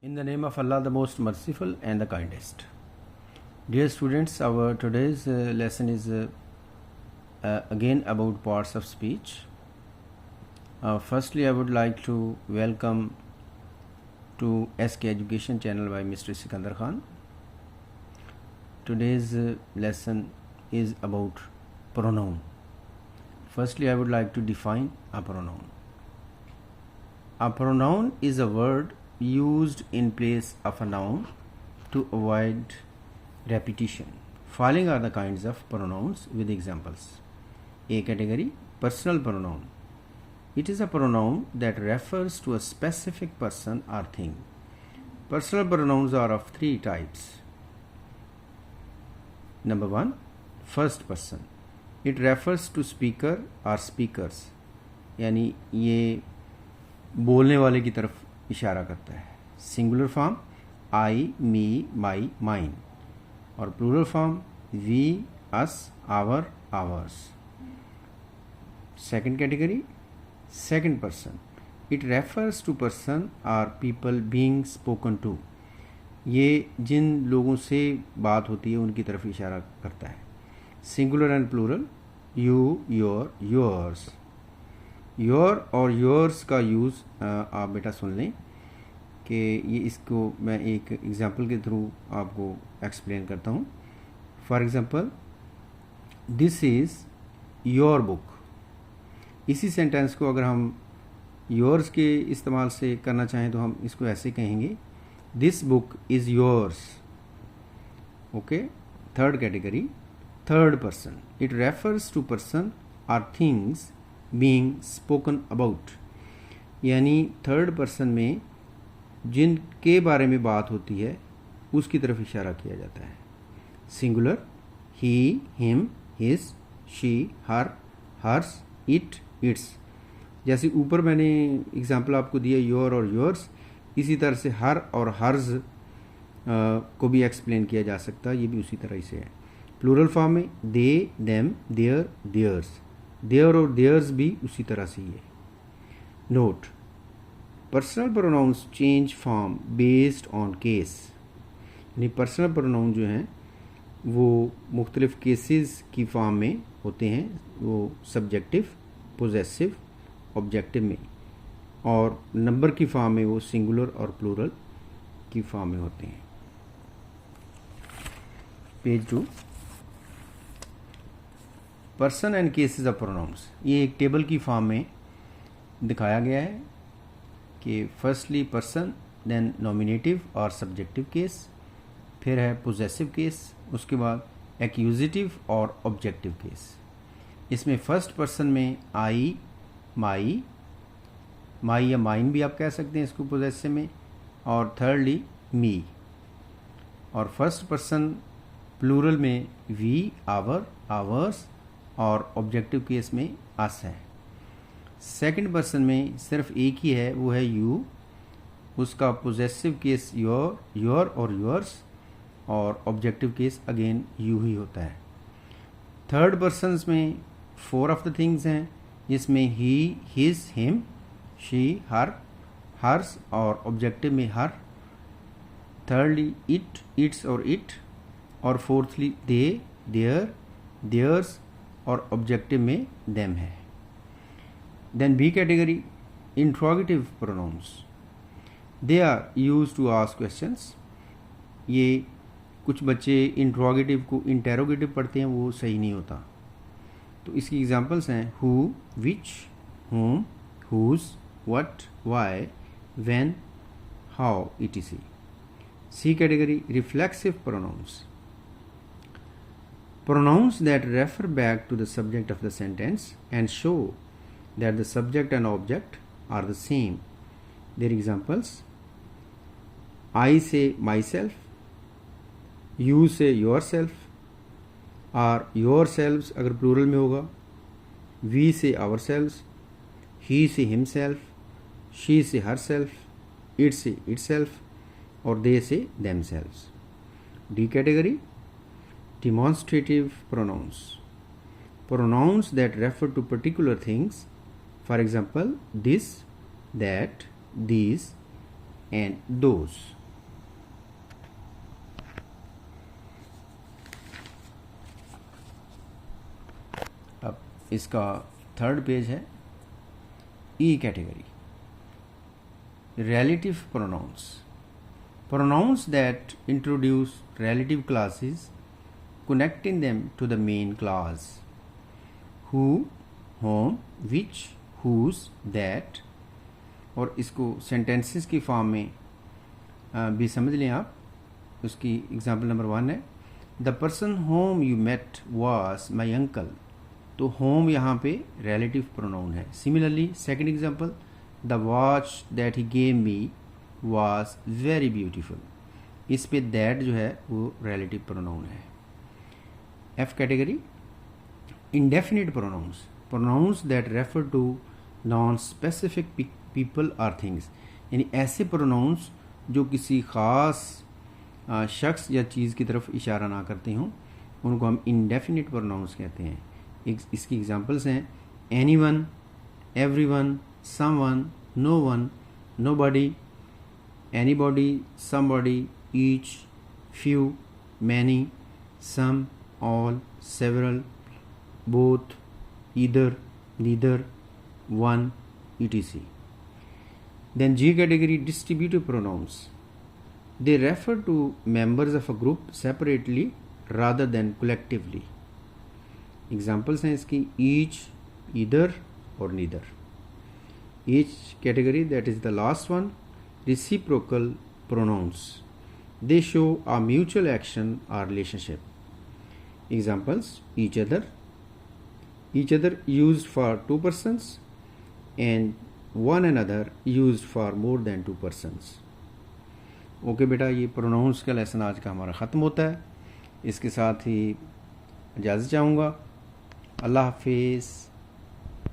In the name of Allah, the most merciful and the kindest. Dear students, our today's lesson is again about parts of speech. Firstly, I would like to welcome to SK Education channel by Mr. Sikandar Khan. Today's lesson is about pronoun. Firstly, I would like to define a pronoun. A pronoun is a word used in place of a noun to avoid repetition. Following are the kinds of pronouns with examples. A category, personal pronoun. It is a pronoun that refers to a specific person or thing. Personal pronouns are of three types. Number one, first person. It refers to speaker or speakers. यानी ये बोलने वाले की तरफ इशारा करता है. Singular form I, me, my, mine और plural form we, us, our, ours. Second category, second person. It refers to person और पीपल बीइंग स्पोकन टू. ये जिन लोगों से बात होती है उनकी तरफ इशारा करता है. Singular and plural you, your, yours. Your और योर्स का यूज़ आप बेटा सुन लें कि ये इसको मैं एक एग्जांपल के थ्रू आपको एक्सप्लेन करता हूँ. For example, this is your book. इसी सेंटेंस को अगर हम योर्स के इस्तेमाल से करना चाहें तो हम इसको ऐसे कहेंगे, this book is yours. Okay. Third category, third person. It refers to person or things being spoken about. यानी थर्ड पर्सन में जिनके बारे में बात होती है उसकी तरफ इशारा किया जाता है. Singular he, him, his, she, her, hers, it, its. जैसे ऊपर मैंने एग्जांपल आपको दिया योर और योर्स, इसी तरह से हर और हर्ज को भी एक्सप्लेन किया जा सकता है. ये भी उसी तरह से है. प्लूरल फॉर्म में दे, देम, देयर, देयर्स. देयर और देयर्स भी उसी तरह से ही है. Note, personal pronouns change form based on case. यानी पर्सनल प्रोनाउन जो हैं वो मुख्तलिफ केसेस की फॉर्म में होते हैं. वो सब्जेक्टिव, पोजेसिव, ऑब्जेक्टिव में, और नंबर की फॉर्म में वो सिंगुलर और प्लूरल की फॉर्म में होते हैं. Page 2, person and cases of pronouns. ये एक टेबल की फॉर्म में दिखाया गया है कि फर्स्टली पर्सन, देन नॉमिनेटिव और सब्जेक्टिव केस, फिर है पोजेसिव केस, उसके बाद एक्यूजिटिव और ऑब्जेक्टिव केस. इसमें फर्स्ट पर्सन में आई, माई, माई या माइन भी आप कह सकते हैं इसको पोजेसिव में, और थर्डली मी. और फर्स्ट पर्सन प्लूरल में वी, आवर, आवर्स, और ऑब्जेक्टिव केस में अस है. सेकंड पर्सन में सिर्फ एक ही है, वो है यू. उसका पोजेसिव केस योर, योर और योर्स, और ऑब्जेक्टिव केस अगेन यू ही होता है. थर्ड पर्सन में फोर ऑफ द थिंग्स हैं, जिसमें he, his, him, she, her, hers, और ऑब्जेक्टिव में हर. थर्डली इट, इट्स और इट, और फोर्थली दे, देयर, देयर्स, और ऑब्जेक्टिव में देम है. Then B category, interrogative pronouns. They are used to ask questions. ये कुछ बच्चे इंट्रोगेटिव को इंटेरोगेटिव पढ़ते हैं, वो सही नहीं होता. तो इसकी एग्जांपल्स हैं who, which, whom, whose, what, why, when, how, etc. C category, reflexive pronouns. Pronouns that refer back to the subject of the sentence and show that the subject and object are the same. Their examples: I say myself, you say yourself, or yourselves अगर plural में होगा, we say ourselves, he say himself, she say herself, it say itself, or they say themselves. D category, demonstrative pronouns. Pronouns that refer to particular things. For example, this, that, these, and those. अब इसका third page है ई category, relative pronouns. Pronouns that introduce relative classes connecting them to the main class. Who, whom, which, whose, that. और इसको sentences की form में भी समझ लें आप. उसकी एग्जाम्पल नंबर 1 है, the person whom you met was my uncle. तो होम यहाँ पे relative pronoun है. Similarly second example, the watch that he gave me was very beautiful. इस पे दैट जो है वो रिलेटिव प्रोनाउन है. F category, indefinite pronouns. Pronouns that refer to non specific people or things. यानी ऐसे प्रोनाउंस जो किसी ख़ास शख्स या चीज़ की तरफ इशारा ना करते हों, उनको हम इंडेफिनिट प्रोनाउंस कहते हैं. इसकी एग्जांपल्स हैं anyone, everyone, someone, no one, nobody, anybody, somebody, each, few, many, some, all, several, both, either, neither, one, etc. Then G category, distributive pronouns. They refer to members of a group separately rather than collectively. Examples हैं इसकी each, either or neither. Each category, that is the last one, reciprocal pronouns. They show a mutual action or relationship. Examples, each other. Each other used for 2 persons and one another used for more than 2 persons. Okay बेटा, ये pronounce का lesson आज का हमारा ख़त्म होता है. इसके साथ ही इजाज़त चाहूँगा. अल्लाह हाफिज़.